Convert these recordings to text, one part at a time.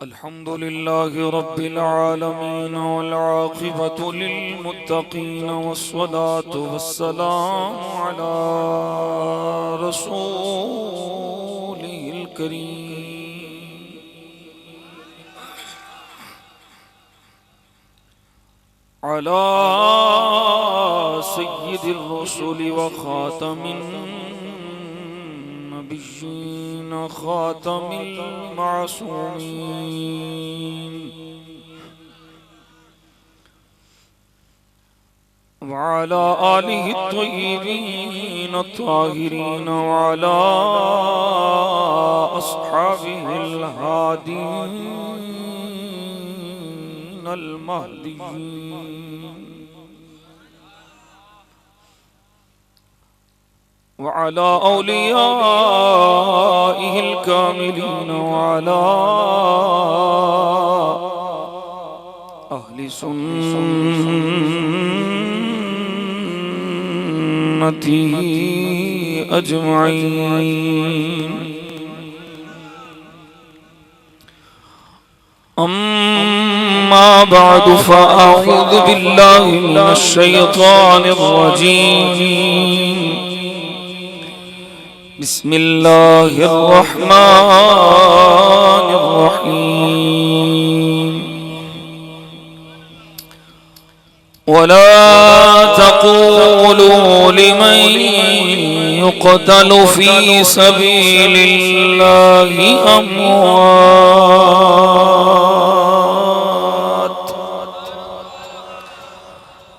الحمد لله رب العالمين والعاقبة للمتقين والصلاة والسلام على رسوله الكريم على سيد الرسل وخاتم النبيين خاتم المعصومين وعلى آله الطيبين الطاهرين وعلى أصحابه الهادين المهديين وعلى أوليائه الكاملين وعلى أهل سنته أجمعين أما بعد فأعوذ بالله من الشيطان الرجيم بسم الله الرحمن الرحيم ولا تقولوا لمن يقتل في سبيل الله أموات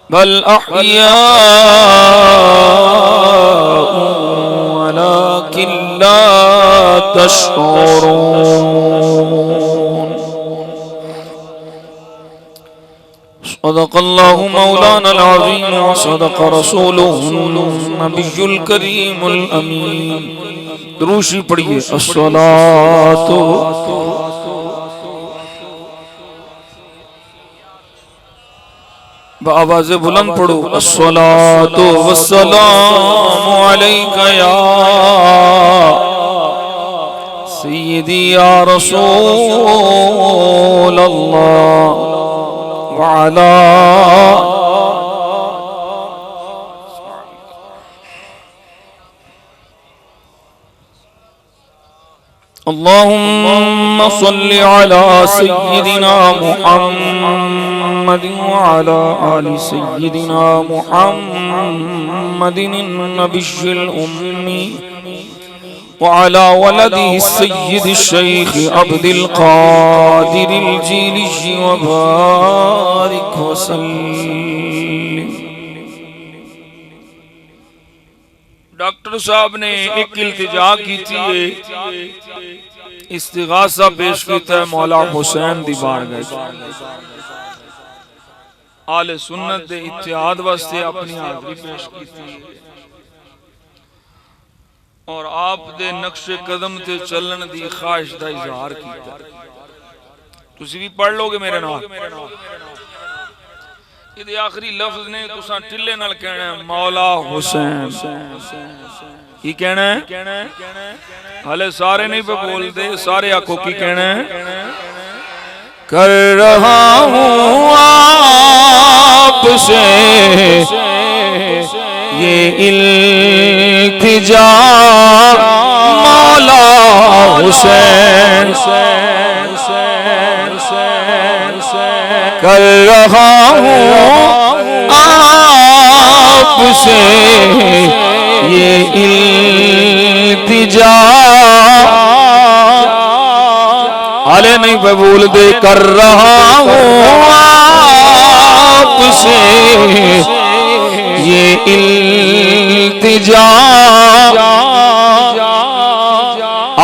بل أحياء ولكن لا تشعرون صدق الله مولانا العظيم وصدق رسوله النبي الكريم الأمين دروشی پڑھئے الصلاة بآواز بلند پڑھو الصلاة والسلام علیکہ یا سیدی یا رسول اللہ وعلا اللهم صل على سيدنا محمد وعلى آل سيدنا محمد النبي الأمي وعلى ولده السيد الشيخ عبد القادر الجيلي وبارك وسلم. ڈاکٹر صاحب نے ایک التجا کی تھی استغاثہ پیش کیتا ہے مولا حسین دی بارگاہ آل سنت دے اتحاد واسطے اپنی حاضری پیش کی تھی اور آپ دے نقش قدم تے چلن دی خواہش دا اظہار کیتا. تسی بھی پڑھ لو گے میرے نام. یہ آخری لفظ نے تساں ٹلے نال کہنا ہے مولا حسین. کی کہنا ہے؟ حالے سارے نہیں پہ بول دے, سارے آنکھوں کی کہنا ہے؟ کر رہا ہوں آپ سے یہ التجا مولا حسین. کر رہا ہوں آپ سے یہ التجا آلے نہیں پہ بول دے. کر رہا ہوں آپ سے یہ التجا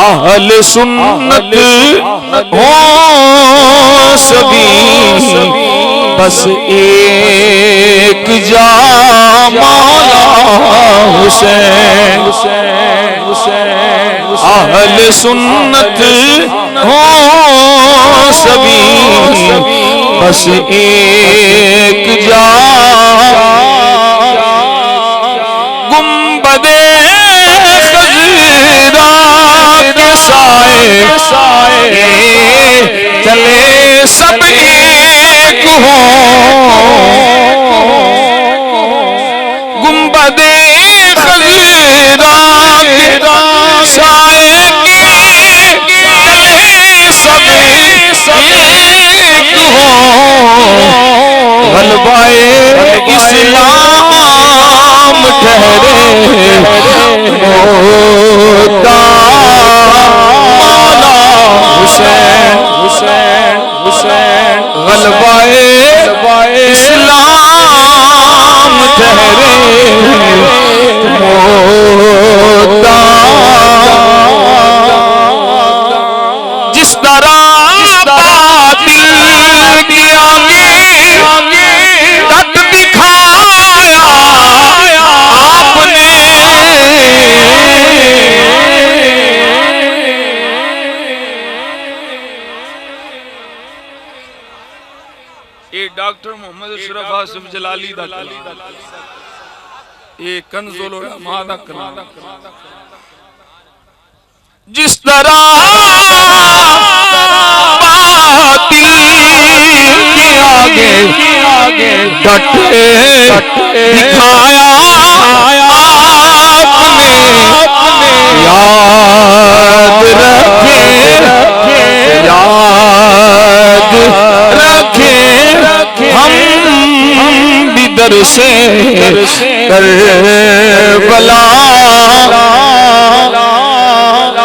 اہل سنت ہو سبھی بس ایک جا مولا حسین. اہل سنت ہو سبھی بس ایک جا گنبد خضرا کے سائے چلے سب ایک ہوں گنبد خضرا کے سائے کے چلے سب ایک ہوں غلبہ اسلام ٹھہرے مولا حسین حسین حسین غلبہ اسلام ٹھہرے مولا جس طرح باطل کے آگے ڈٹ دکھایا آپ نے یہ ڈاکٹر محمد اشرف آصف جلالی دا یہ کنز العلماء دا کلام جس طرح باطل کے آگے ڈٹ دکھایا آپ نے یاد رکھے ہم بھی در سے کربلا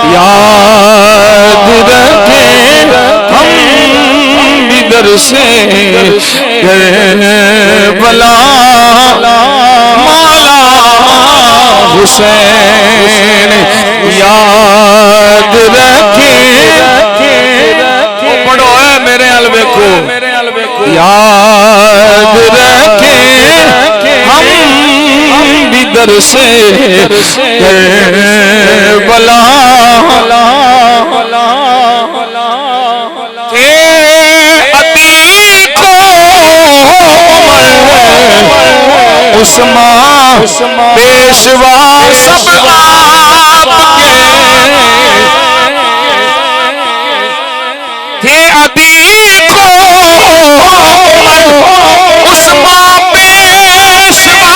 یاد رکھے ہم بھی در سے کربلا مولا حسین یاد رکھے پڑھو ہے میرے علوے کو یاد رکھے ہم بھی در سے کربلا تھے عتیق عثمان پیشوا سب آپ کے تھے عتیق عثمان پیشوا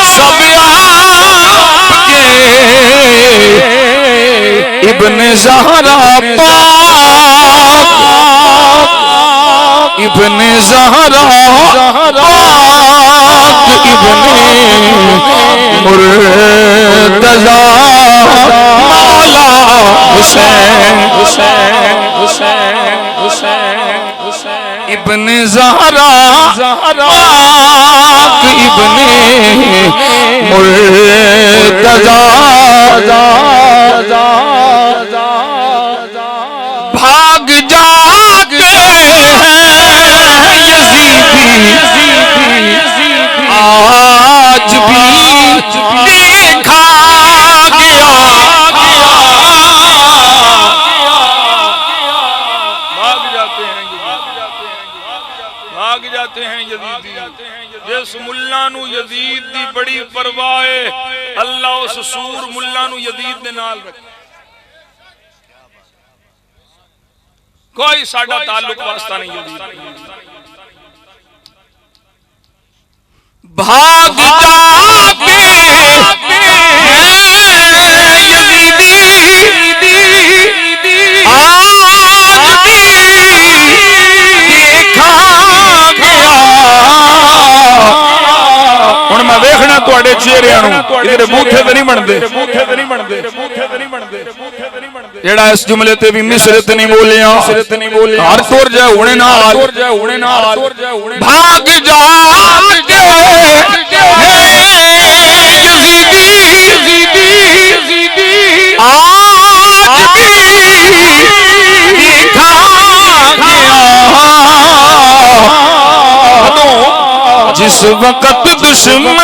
سب آپ کے ابن زہرا پاک ابن زہرا پاک ابن مرتضی مولا حسین حسین حسین حسین ابن زہرا پاک ابن مرتضی بھاگ جاتے ہیں یزیدی آج بھی دیکھا گیا بھاگ جاتے ہیں یزیدی جس ملہ نو یزید دی بڑی پرواہ ہے اللہ اس سور ملہ نو یزید دے نال رکھے کوئی ساڑھا تعلق واسطہ نہیں یزید بھاگ جاتے ہیں یزیدی آج بھی دیکھا گیا ہن میں ویکھنا تواڈے چہریاں نوں ادھر بوتھے تے نہیں بنتے جڑا اس جملے تے بھی مصر تے نہیں بولیا ہر طور جائے ہونے نال بھاگ جاتے یزیدی آج بھی دیکھا گیا جس وقت دشمن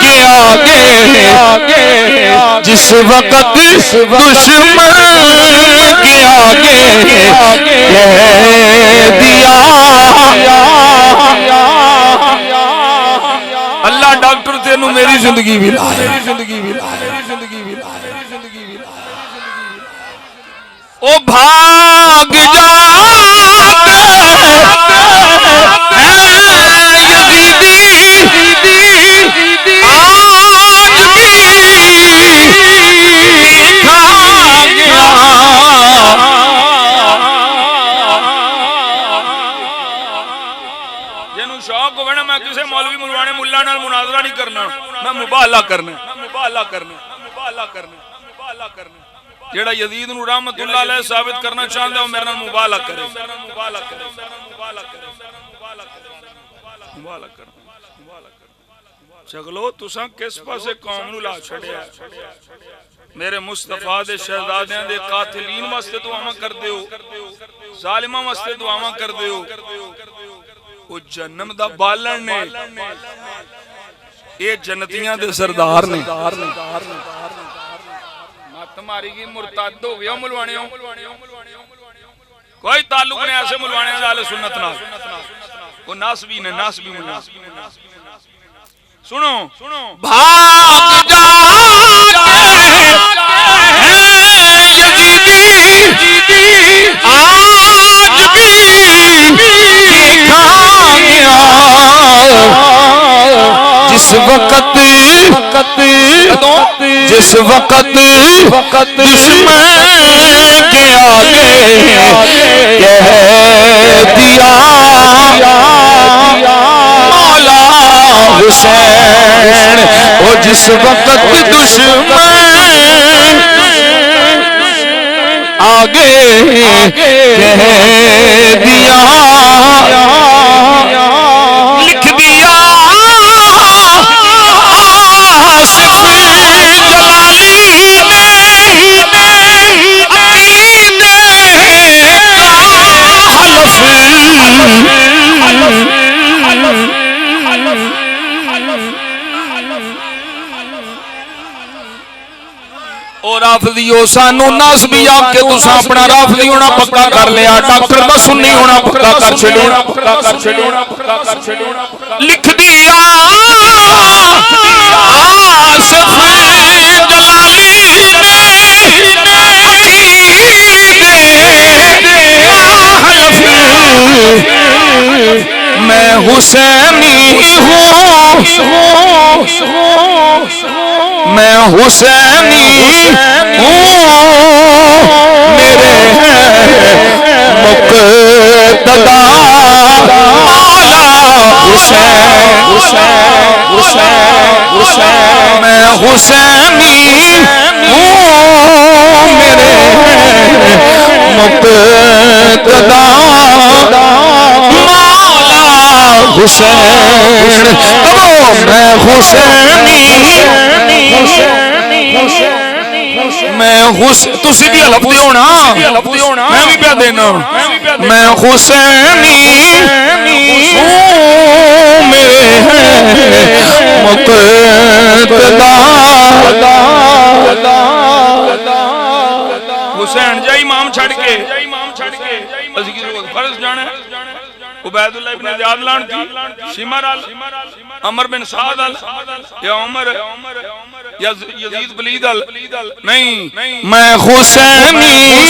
کے آگے جس وقت دشمن کے آگے کہہ دیا اللہ ڈاکٹر تینوں میری زندگی بھی لائے او بھاگ کرنا میں مبالغہ کرنا جیڑا یزید نو رحمت اللہ علیہ ثابت کرنا چاہتا ہے وہ میرے نال مبالغہ کرے چگلو تساں کس پاسے قوم نو لا چھڑیا میرے مصطفیٰ دے شہزادیاں دے قاتلین واسطے دعاواں کر دیو ظالماں واسطے دعاواں کر دیو او جنم دا بالن نے اے جنتیاں دے سردار نے تمہاری کی مرتد ہو گیا ملوانے ہوں کوئی تعلق نہیں ایسے ملوانے ہیں اہل سنت نہ وہ ناسبی نے ناسبی سنو بھاگ جا یزیدی آج بھی دیکھا گیا جس وقت دشمن کے آگے کہہ دیا مولا حسین وہ جس وقت دشمن آگے کہہ دیا لکھ دیا آصف جلالی اور رافضیو سانو ناسبی آ کے تساں اپنا رافضی ہونا پکا کر لیا ڈاکٹر دا سنی ہونا پکا کر چھڑیا لکھ دیا آصف میں حسینی ہوں میں حسینی ہوں میرے مقتدا مولا حسین میں حسینی ہوں میرے مقتدا حسین میں حسینی میں حسین تسی بھی لفظ ہونا میں بھی پیا دینا میں حسینی ہوں میرے مقتدا حسین جا امام چھڑ کے فرض جانا عبید اللہ ابن زیاد لان کی شمر عمر بن سعد یا عمر یا یزید بلید نہیں میں حسینی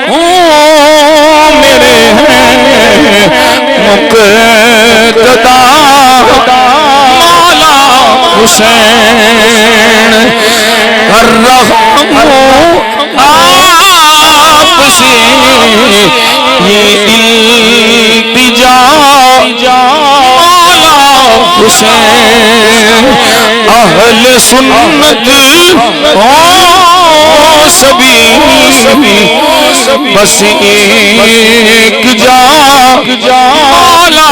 ہوں میرے مقتدا مولا حسین کر رہا ہوں آپ سے یہ التجا مولا حسین اہل سنت ہو سبھی بس ایک جا مولا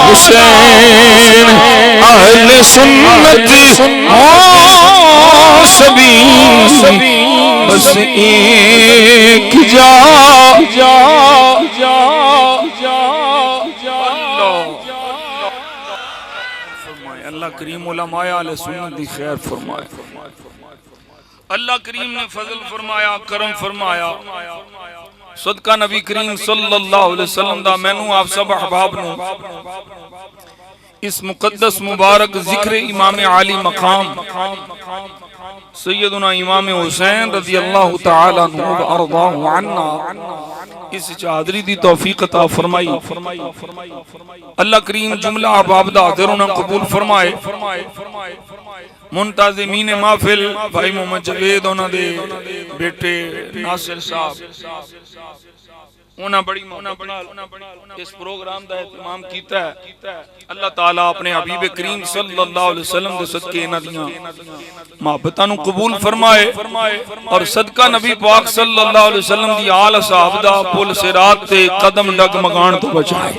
حسین اہل سنت ہو سبھی بس ایک جا اللہ کریم علماء اہل سنت دی خیر فرمائے اللہ کریم نے فضل فرمایا کرم فرمایا صدقہ نبی کریم صلی اللہ علیہ وسلم دا مینوں آپ سب احباب نو اس مقدس مبارک ذکر امام عالی مقام سیدنا امام حسین رضی اللہ تعالی عنہ وارضاہ عنا اس چادری دی توفیق عطا فرمائی اللہ کریم جملہ احباب دا حاضرون قبول فرمائے منتظمین محفل بھائی محمد جوید انہاں دے بیٹے ناصر صاحب انہاں بڑی محبت اس پروگرام دا اہتمام کیتا ہے. اللہ تعالیٰ اپنے حبیب کریم صلی اللہ علیہ وسلم دے صدقے انہاں دیاں محبتاں نو قبول فرمائے اور صدقہ نبی پاک صلی اللہ علیہ وسلم دی آل صحابہ دا پل صراط تے قدم ڈگمگان تو بچائے.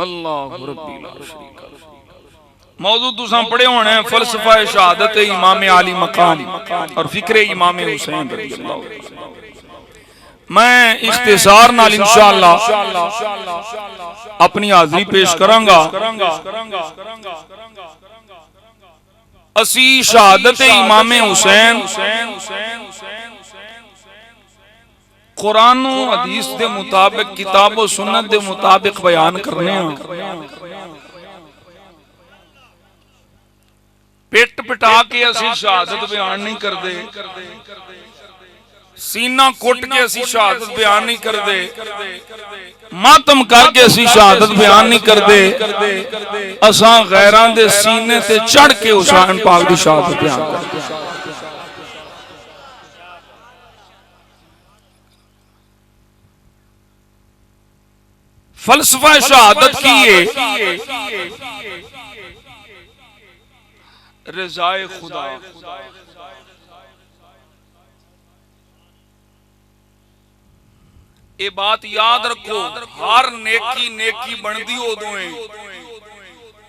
اللہ ربی لا شریک له. موضوع تساں پڑھے ہونے ہیں فلسفہ شہادت امام عالی مقام اور فکر امام حسین رضی اللہ عنہ. میں اختصار نال انشاءاللہ اپنی حاضری پیش کروں گا. اسی شہادت امام حسین قرآن و حدیث دے مطابق کتاب و سنت دے مطابق بیان کرنے ہیں. پیٹ پٹا کے اسی شہادت بیان نہیں کر دے, سینہ کوٹ کے اسی شہادت بیان نہیں کر دے, ماتم کر کے اسی شہادت بیان نہیں کر دے, اساں غیران دے سینے تے چڑھ کے حسین پاک دی شہادت بیان کر دے. فلسفہ شہادت کیے رضائے خدا. یہ بات یاد رکھو, ہر نیکی نیکی بندی ہو دوئیں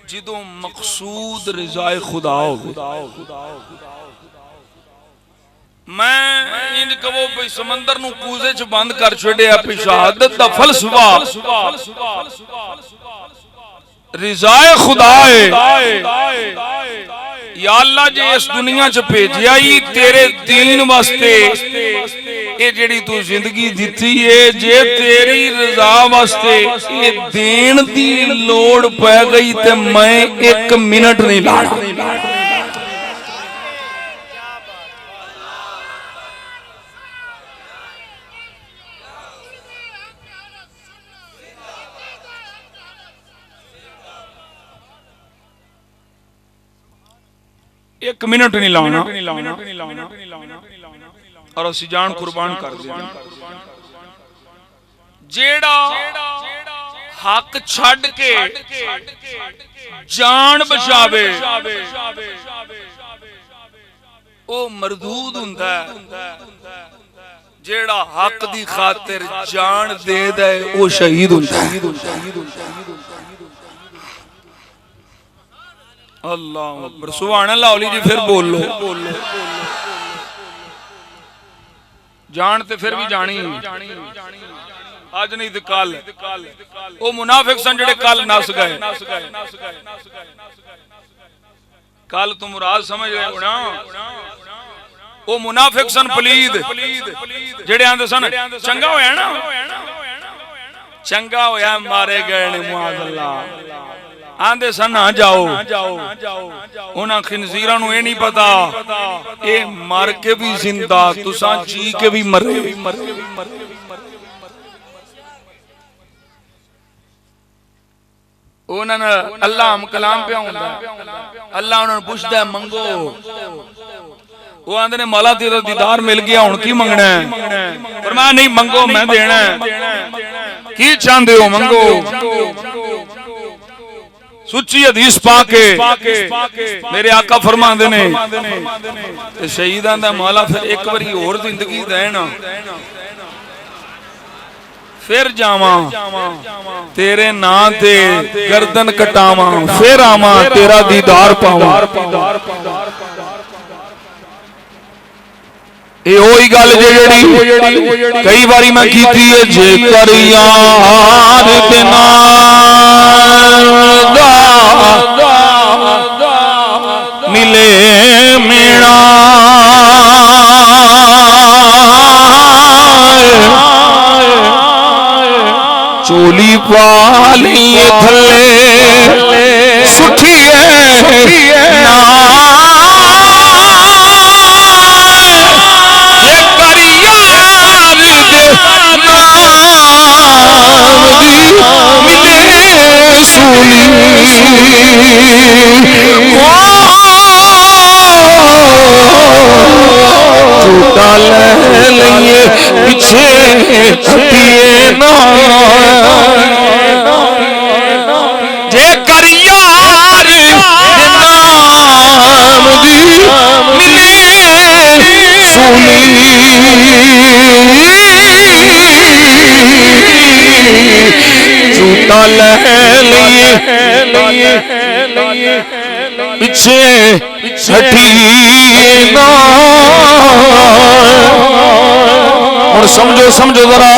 جدوں مقصود رضائے خدا ہو. میں ان کہو پہ سمندر نو کوزے چ بند کر چھڑے اپنی شہادت دا فلسفہ رضائے خدا ہے. یا اللہ جے اس دنیا چ بھیجیا ہی تیرے دین واسطے, اے جڑی تو زندگی دیتی ہے جے تیری رضا واسطے اے دین دی لوڑ پہ گئی تے میں ایک منٹ نہیں لانا. ایک منٹ نہیں لانا اور اسی جان قربان کر دیا. جیڑا حق چھڑ کے جان بچاوے او مردود ہوندا ہے, جیڑا حق دی خاطر جان دے دے او شہید ہوندا ہے. اللہ اکبر سبحان اللہ. اولی جی پھر بول لو, جان تے پھر بھی جانی آج نہیں تے کل. او منافق سن جڑے کل نس گئے, کل تو مراد سمجھ رہے ہو نا. او منافق سن پلید جڑے آندے سن چنگا ہویا نا, چنگا ہویا مارے گئے نے معاذ اللہ. آندے سن نہ جاؤ, انہاں خنزیراں نو اے نہیں پتا اے مر کے بھی زندہ تساں جی کے بھی مرے. انہاں نے اللہ ہم کلام پہ ہوندا, اللہ انہاں نے پوچھدا ہے منگو, وہ آندے نے مولا تیرا دیدار مل گیا ہن کی منگنا ہے. فرمایا نہیں منگو میں دینا ہے, کی چاہندے ہو منگو. سچی حدیث پاک میرے آقا فرماندے نے تے شہیداں دا مولا پھر ایک باری اور زندگی دینا, پھر جاواں تیرے نام تے گردن کٹاواں, پھر آواں تیرا دیدار پاواں. اے ہوئی گل جیڑی کئی باری میں کیتی ہے, جے کر یار بنا ملے میرا چولی پالی تھلے سٹھیے پیچھے ہٹیے نا جے کر یار نام دی ملے سونی جھوٹا لے لیے پیچھے ہٹیے نا اور سمجھو ذرا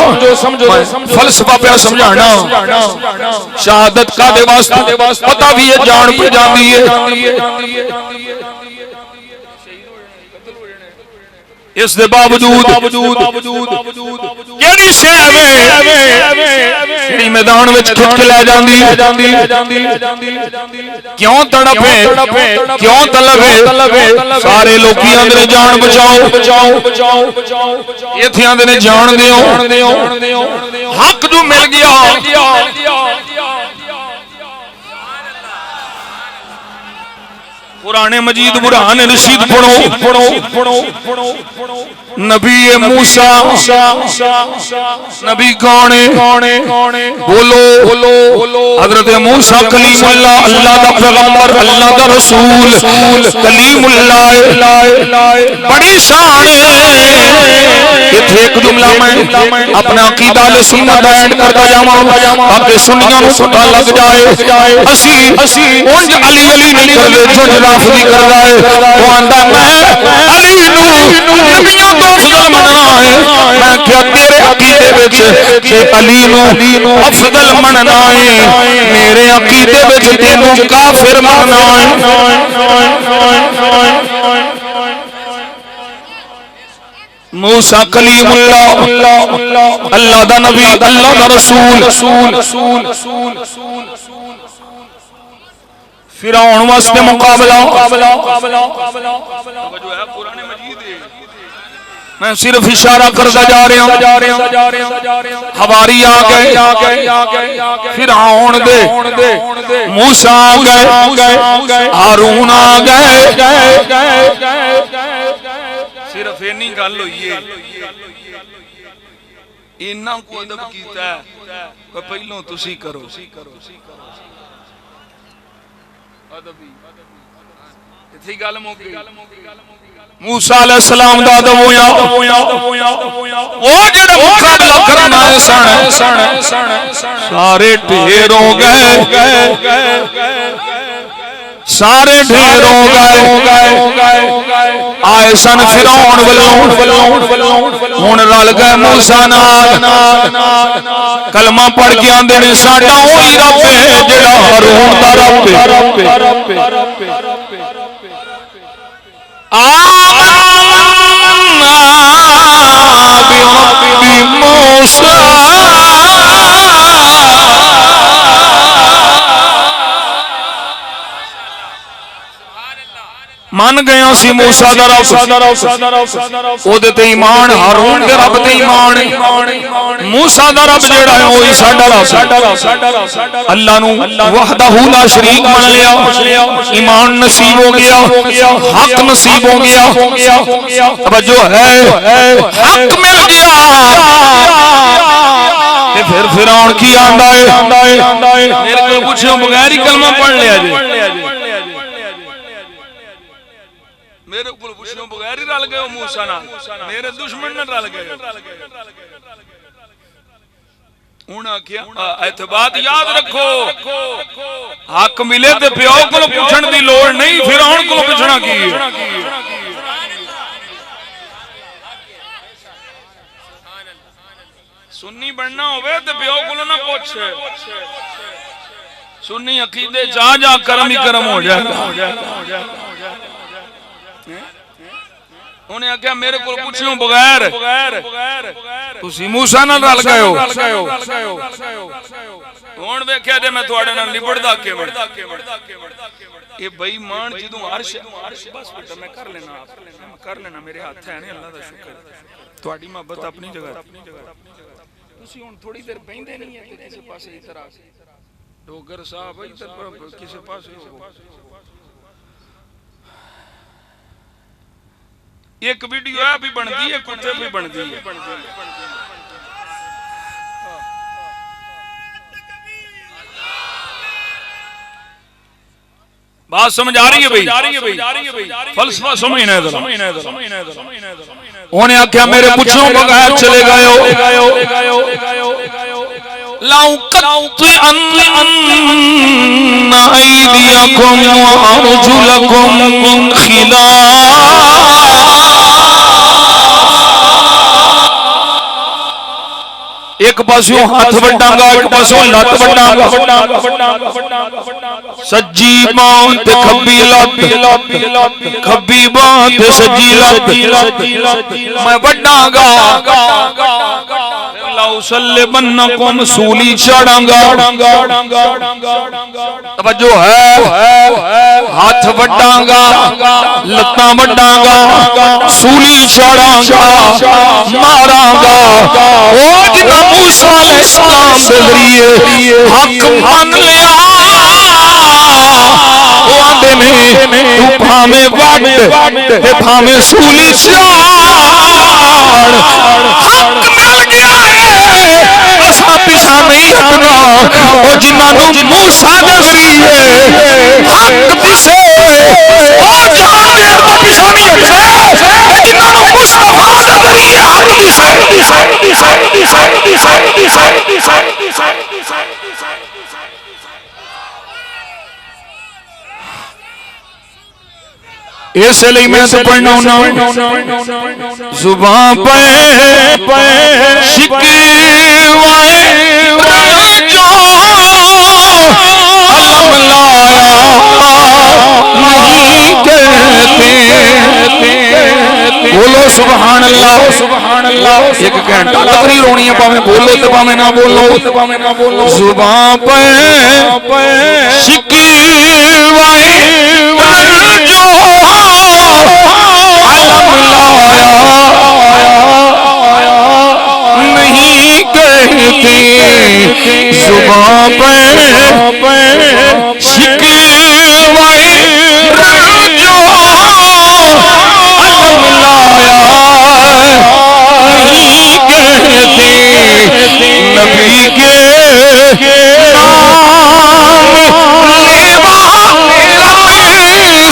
فلسفہ پہ سمجھانا شہادت کا دے واسطے پتہ بھی ہے جان پہ جاندی ہے اس دے باوجود کیڑی شے جڑی میدان وچ کھچ کے لے جاندی کیوں تڑپے کیوں طلبے سارے لوکی آندے جان بچاؤ ایتھے آندے نے جان دیو حق جو مل گیا قرآن مجید برہان رشید پڑھو نبی موسیٰ نبی کانے بولو حضرت موسیٰ کلیم اللہ اللہ دا پیغمبر اللہ دا رسول کلیم اللہ بڑی شان اتھے ایک جملہ میں اپنا عقیدہ سنت اینڈ کرتا جاواں تاکہ سنیاں نو پتہ لگ جائے اسی اونج علی نہیں کردے جو رافضی کردا ہے وہ آندا میں علی نو نبیوں تو افضل مننا ہے میں کیا تیرے عقیدے وچ کہ علی نو افضل مننا ہے میرے عقیدے وچ تینوں کافر مننا ہے موسیٰ کلیم اللہ اللہ دا نبی اللہ دا رسول فرعون واسطے مقابلہ میں صرف اشارہ کرتا جا رہا ہوں حواری آ گئے فرعون دے موسیٰ آ گئے ہارون آ گئے صرف اینی گل ہوئی ہے انہاں کو ادب کیتا ہے کہ پہلوں تسی کرو ادبی اتھی گل موکی موسیٰ علیہ السلام دا ادب ہویا وہ جڑا مقابلہ کرنا ہے سارے ڈھیر ہو گئے سارے ڈھیر ہو گئے آئے سن فرعون ہن رل گئے موسیٰ نال کلمہ پڑھ کے آندے نے ساڈا وہی رب ہے جڑا ہارون دا رب آمنا برب موسیٰ مان گیا سی موسیٰ دا رب او دے تے ایمان ہارون دے رب تے ایمان موسیٰ دا رب جیڑا ہے وہی ساڈا رب اللہ نو وحدہ لا شریک من لیا ایمان نصیب ہو گیا حق نصیب ہو گیا توجہ ہے حق مل گیا تے پھر فرعون کی آندا ہے میرے کو پوچھو بغیر ہی کلمہ پڑھ لیا جی میرے کو پوچھو بغیر ہی رل گئے ہو موسیٰ نال میرے دشمن نہ رل گئے انہاں کیا اعتبار یاد رکھو حق ملے تے پیو کو پوچھن دی لوڑ نہیں فرعون کو پوچھنا کی سنی بننا ہوئے تے پیو کو نہ پوچھے سنی عقیدے جا کرم ہی کرم ہو جائے انہیں آگیا میرے کو پوچھوں بغیر تسی موسیٰ نہ رل گئے ہو ہون ویکھیا جے میں تواڈے نال نبڑدا کیویں اے بے ایمان جدوں عرش بس بیٹا میں کر لینا میرے ہاتھ ہے نہیں اللہ دا شکر تواڈی محبت اپنی جگہ تسی ہن تھوڑی دیر بیندے نہیں ہے کسے پاسے ادھر ڈوگر صاحب ادھر کسے پاسے ہو ایک ویڈیو ہے بھی بن دی ہے کتے بھی بن دی ہے بات سمجھ آ رہی ہے بھئی فلسفہ سمجھنا ہے ذرا انہیں آکھیا میرے پچھوں بغیر چلے گئے ہو لاؤں قطعن ایدیکم وارجلکم من خلاف ایک پاسوں ہاتھ وڈاں گا ایک پاسوں لت وڈاں گا سجی باں تے کھبی لت کھبی باں تے سجی لت میں وڈاں گا لأصلبنکم سولی چڑھاں گا توجہ ہے ہاتھ وڈاں گا لتاں وڈاں گا سولی چڑھاں گا ماراں گا او جنہ موسیٰ علیہ السلام کے ذریعے حق مان لیا وہ آندے میں تو بھامے وڈ تے بھامے سولی چڑھ حق مل گیا ہے اساں پیچھے نہیں ہٹنا او جنہاں نوں موسیٰ دے ذریعے حق دسے او جان دیر تو پیچھے نہیں ہٹنا جنہاں نوں مصطفیٰ دے ذریعے حق ایسے لئے میں تو پڑھنا ہونا زبان پہ شکوائے جو علم لایا نہیں کہتے بولو سبحان اللہ ایک گھنٹہ تقریر ہونی ہے پاویں بولو تے پاویں نہ بولو زبان پہ شکوائے جو علم لایا نہیں کہتے زبان پہ شکوائے جو علم لایا نہیں کہتے نبی کے نام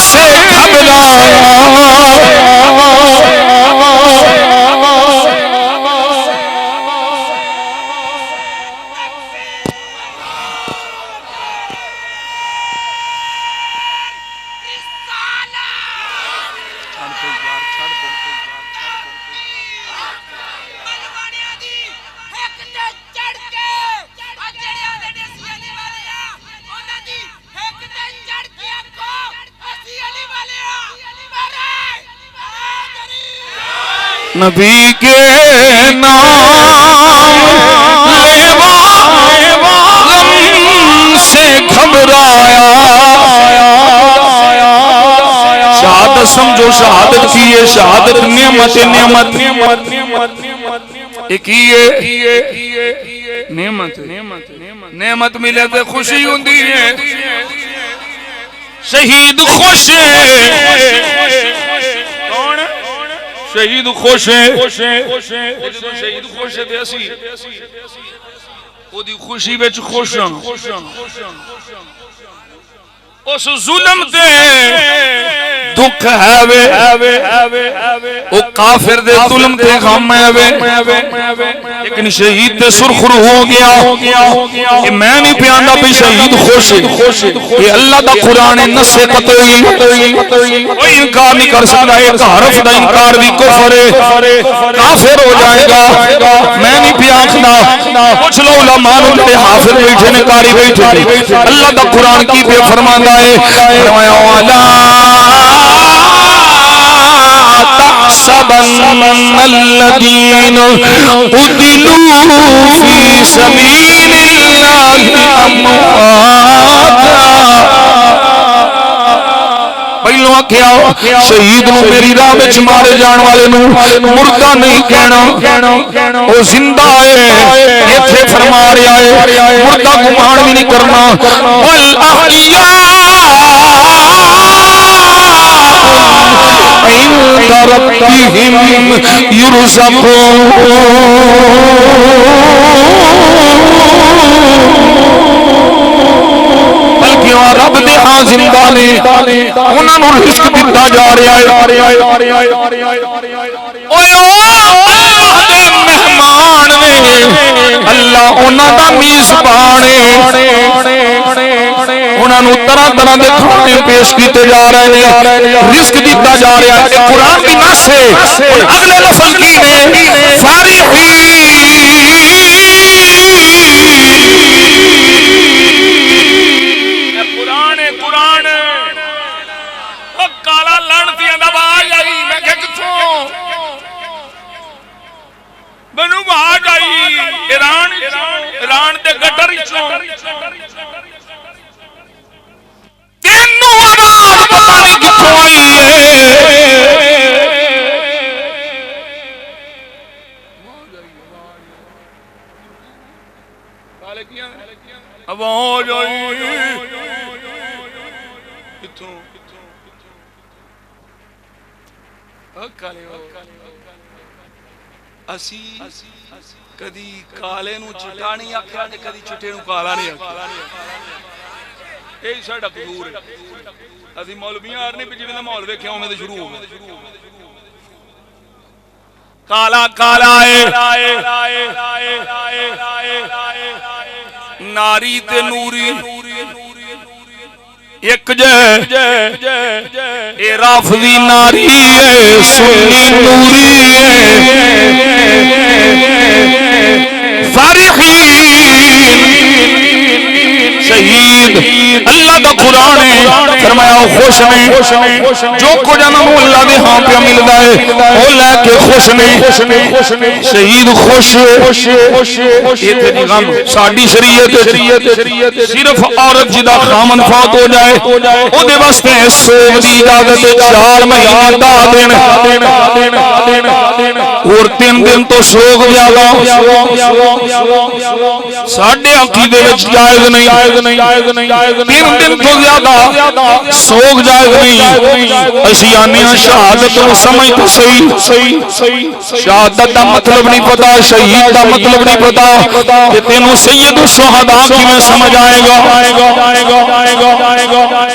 سے گھبرایا نبی کے نام لیوا غم سے گھبرایا شہادت سمجھو شہادت کی ہے شہادت نعمت ایک ہی نعمت ملے تو خوشی ہوندی ہے شہید خوش شہید خوش ہے شہید خوش ہے تے اسی او دی خوشی وچ خوش ہاں اس ظلم تے دکھ ہے وے او کافر دے ظلم تے غم ہے وے لیکن شہید تے سرخرو ہو گیا کہ میں نہیں پیاندا بھی شہید خوش یہ اللہ دا قرآن نص قطعی کوئی انکار نہیں کر سکتا ایک حرف دا انکار بھی کفر ہے کافر ہو جائے گا میں نہیں پیاکھدا کچھ لو علماء نے حافظ بیٹھے نے قاری بیٹھے اللہ دا قرآن کی بے فرماندا تحسبن الذين قتلوا في سبيل الله امواتا پہلو کیا شہید نو میری راہ وچ مارے جان والے نو مردہ نہیں کہنا او زندہ ہے ایتھے فرما رہا ہے مردہ گمان بھی نہیں کرنا بل احیاء عند ربهم يرزقون بلکہ رب دے ہاں زندہ نے انہاں نوں رزق دتا جا رہا ہے اوئے مہمان نے اللہ انہاں دا میزبان ہے انہاں نوں طرح طرح دے کھانے پیش کیتے جا رہے ہیں رزق دیتا جا رہا ہے قرآن کی نص ہے اگلے لفظ کی نے قرآن کالا لڑتیاں دا آواز آئی میں کہ کتھوں بنو آواز آئی ایران دے گٹر چوں تینوں آواز پتہ نہیں کتھوں آئی ہے آواز آئی کتھوں اسی کدی کالے نو چٹا نہیں آکھیا تے کدی چٹے نو کالا نہیں آکھیا یہی ساڈا قصور ہے اسی مولویاں ہر نہیں جویں دا ماحول ویکھیا اوویں تے شروع ہو گئے کالا کالا ناری تے نوری ایک جے اے رافضی ناری ہے سنی نوری ہے فارحین شہید اللہ دا قرآن ہے فرمایا خوش نے جو کچھ انہوں اللہ دے ہاں پہ ملدا ہے وہ لے کے خوش نے شہید خوش یہ تے غم ساڈی شریعت صرف عورت جدا خامن فوت ہو جائے او دے واسطے سوگ دی اجازت 4 مہینے دا دینا اور 3 دن تو سوگ زیادہ ساڈے عقیدے وچ جائز نہیں 3 دن تو زیادہ سوگ جائز نہیں اسی آنے شہادت کو سمجھ تو صحیح شہادت دا مطلب نہیں پتا شہید دا مطلب نہیں پتا کہ تینوں سید الشہداء کی میں سمجھ آئے گا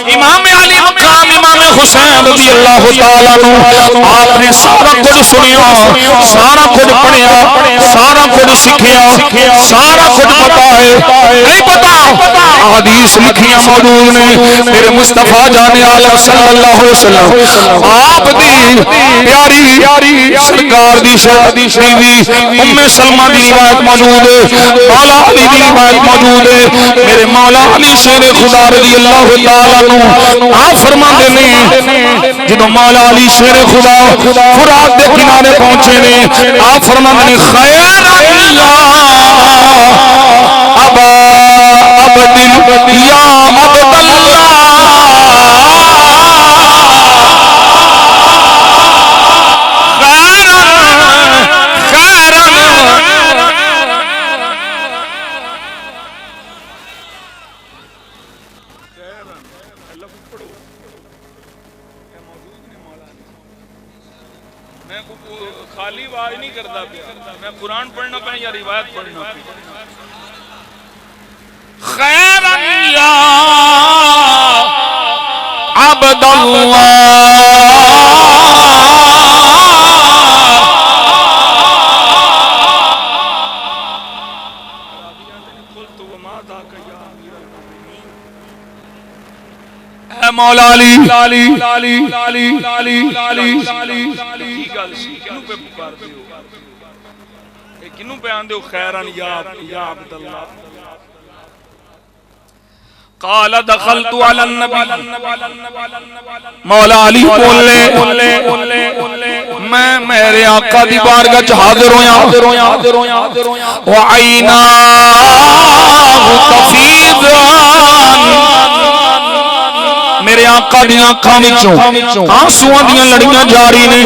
امام علی مقام امام حسین رضی اللہ تعالیٰ عنہ آپ نے سارا کچھ سنیا سارا کچھ پڑھیا سارا کچھ سکھیا سارا کچھ پتا ہے نہیں پتا حدیث لکھیاں موجود نے میرے مصطفیٰ جان عالم صلی اللہ علیہ وسلم آپ دی پیاری سرکار دی شہادی شریفی ام سلمہ دی روایت موجود ہے مولا علی دی روایت موجود ہے میرے مولا علی شیر خدا رضی اللہ تعالیٰ عنہ آپ فرماتے ہیں جدو مولا علی شیر خدا فرات دے کنارے پہنچے نے آپ فرماتے ہیں خیر اللہ ابا عبد یا عبد اللہ خالی آواز نہیں کرتا میں قرآن پڑھنا پہ یا روایت پڑھنا پہ خیر یا عبد اللہ مولا علی کنوں پہ آندے ہو خیران یا عبد اللہ قال دخلت على النبي مولا علی بولے میں میرے آقا دی بارگاہ وچ حاضر ہویا وعیناہ تفیضان میرے آقا دی آنکھاں وچوں آنسواں دیاں لڑیاں جاری نے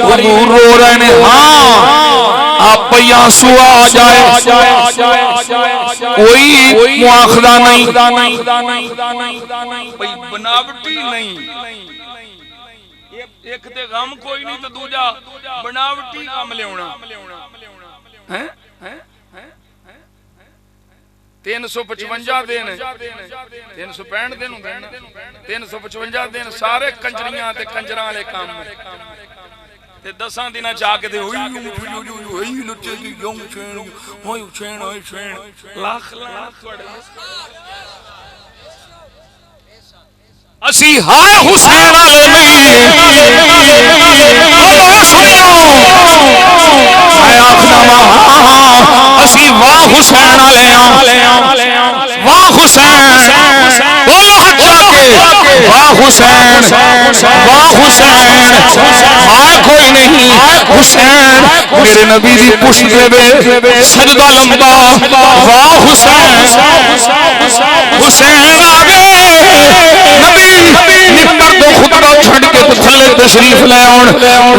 حضور رو رہے نے ہاں آپ پہ آنسو آ جائے کوئی مواخذہ نہیں بناوٹی نہیں ایک تے غم کوئی نہیں تو دوجا بناوٹی غم لیونا ہیں 355 دن 365 دن 355 دن سارے کنجریاں تے کنجراں والے کام تے 10 دن جا کے تے ہوئی لچے دی یوں چھین ہوئی چھین لاکھ اسی ہائے حسین والے نہیں سنیو میں آخنا اسی واہ حسین والے واہ حسین بولو ہٹا کے واہ حسین واہ حسین ہائے کوئی نہیں حسین میرے نبی دی پشت دے سجدہ لمبا واہ حسین حسین آگے نبی نکر دو خطبہ چھڑ کے تھلے تشریف لے آن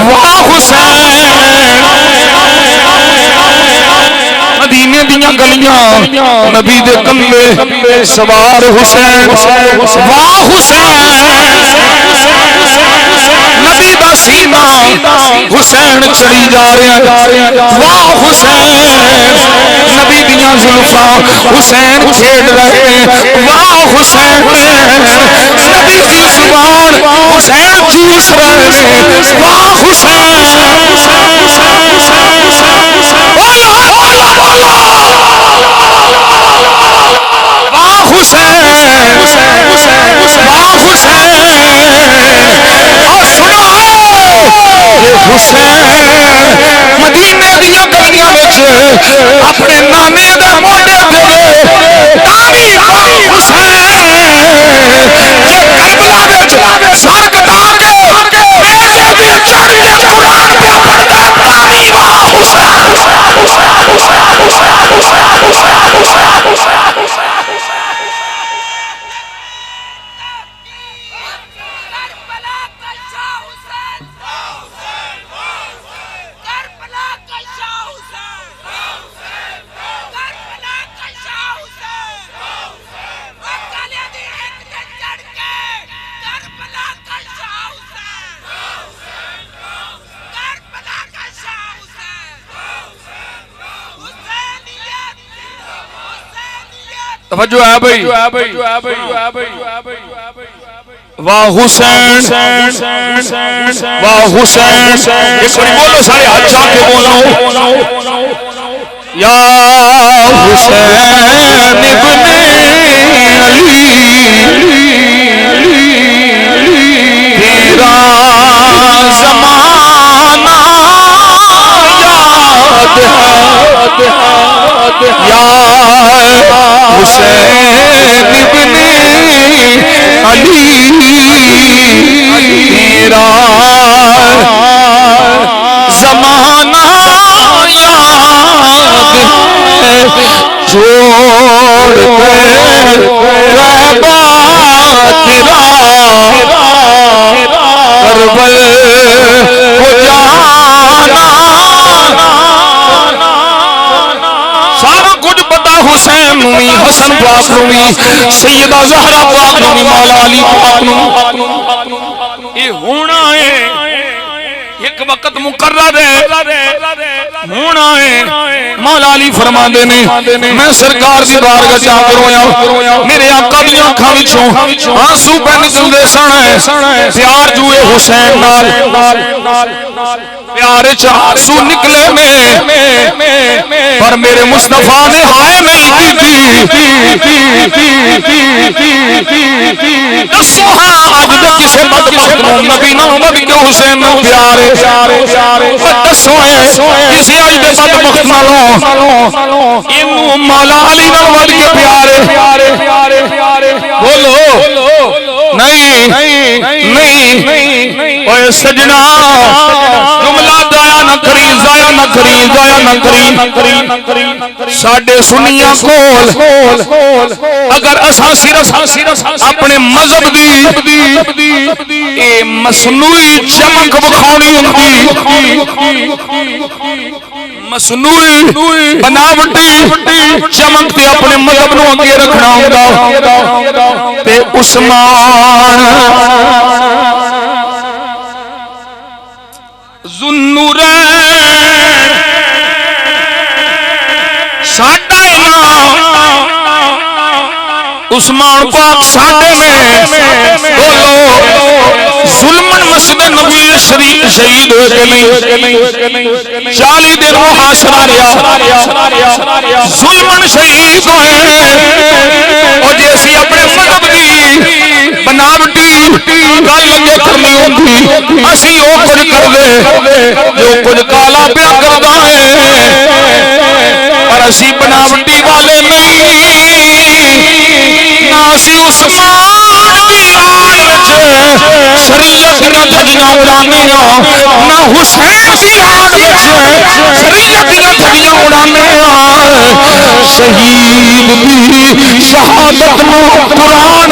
واہ حسین مدینے دیاں گلیاں نبی دے کمبے سوار حسین واہ حسین نبی دا سینہ حسین چڑھی جا رہا واہ حسین نبی دیاں زلفاں حسین چھیڑ رہے واہ حسین نبی دی زبان حسین چوس رہے واہ حسین واہ حسین واہ حسین اور سنو حسین مدینے دیا گلیاں وچ اپنے نانے دے موڈے تے داڑھی پائی حسین جے کربلا وچ سر کٹا کے میرے دی چڑھ کے قرآن پہ پڑھدا داڑھی واہ حسین توجہ ہے بھائی واہ حسین واہ حسین ایک بڑی بولو سارے ہاتھ چاہ کے بولو یا حسین ابن علی تیرا زمانہ یاد ہے حسین ابن علی تیرا زمانہ یاد ہے چھوڑ کر رہبا تیرا کربل کو جانا سارا کچھ پتا حسین نوی حسن پاک نوی سیدہ زہرا پاک نوی مولا علی پاک نوی یہ ہونا ہے ایک وقت مقرر ہے ہونا ہے مولا علی فرما دینے میں سرکار دی بارگاہ جا کر رویا میرے آقا دی آنکھاں وچوں آنسو پہ نکلدے سن پیار جوئے حسین نال پیار چ آنسو نکلے میں پر میرے مصطفیٰ نے ہائے نہیں کی دسو ہاں اج دے کسے بدبخت نو نبی نو نبی کے حسین نو پیارے دسو کسی اج دے بدبخت نالوں اینو مولا علی نال ود کے پیارے بولو نہیں اوے سجنا جملہ ضائع نہ کری ساڈے سنیاں کول اگر اساں صرف اپنے مذہب دی اے مصنوعی چمک وکھاونی ہوندی مصنوعی بناوٹی چمک تے اپنے مذہب نو اگے رکھنا ہوندا تے عثمان ذوالنورین ساڈا نام عثمان پاک ساڈے میں بولو ظلمن مسجد نبوی شریف شہید ہوئے کہ نہیں 40 دن محاصرہ رہا ظلمن شہید ہوئے اور جیسی اپنے مذہب دی بناوٹی گل لگے کرنی ہوندی اسی وہ کچھ کر دے جو کچھ کالا پیا کردا ہے پر اسی بناوٹی والے نہیں نہ اسی عثمان دی آل وچ شریعت دیاں دھجیاں اڑانے نہ حسین دی آل وچ شریعت دیاں دھجیاں اڑانے شہید دی شہادت نو قرآن